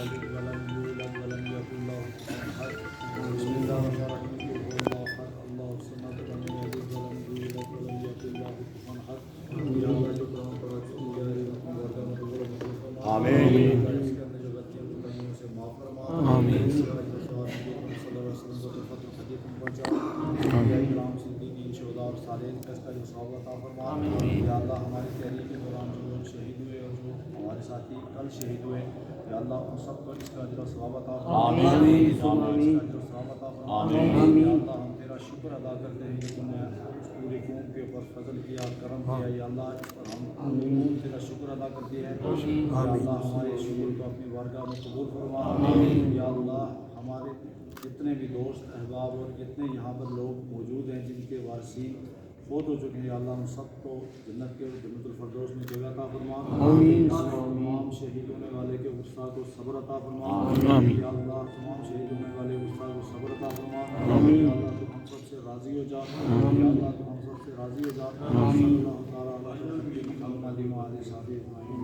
يلد ولم يولد ولم يكن له كفوا أحد. بسم الله الرحمن الرحيم. قل هو الله أحد الله الصمد لم يلد ولم يولد ولم يكن له كفوا أحد. یا اللہ جو قرآن پر رسول جاری رقم وردہ مطلب مطلب فرما. آمین. اس کے اندر جو غلطیاں کوتاہیوں اسے معاف فرما. آمین. صلی اللہ علیہ وسلم کو فتح حدیث پہنچا. یا کرام صدیقین شہداء اور صالحین کا اس کا جو ثواب عطا فرما. یا اللہ ہماری تحریک کے دوران جو لوگ شہید ہوئے اور جو ہمارے ساتھی کل شہید ہوئے یا اللہ ان سب کو اس کا اجر و ثواب عطا فرما. آمین. اس کا اجر و ثواب عطا فرما. آمین. یا اللہ ہم تیرا شکر ادا کرتے ہیں کہ تم نے اس پوری قوم کے اوپر فضل کیا کرم کیا. یا اللہ اس پر ہم تیرا شکر ادا کرتے ہیں. یا اللہ ہمارے شکر کو اپنی بارگاہ میں قبول فرما. یا اللہ ہمارے جتنے بھی دوست احباب اور جتنے یہاں پر لوگ موجود ہیں جن کے وارثین فوت ہو چکے ہیں یا اللہ ہم سب کو جنت کے جنت الفردوس میں جگہ عطا فرما. آمین. تمام شہید ہونے والے کے استاد کو صبر عطا فرما. آمین. یا اللہ تمام شہید ہونے والے استاد کو صبر عطا فرما. آمین. یا اللہ تو ہم سب سے راضی ہو جا. یا اللہ تو ہم سب سے راضی ہو جا. صلی اللہ تعالیٰ علیہ وسلم محمد و آلہ وصحبہ اجمعین.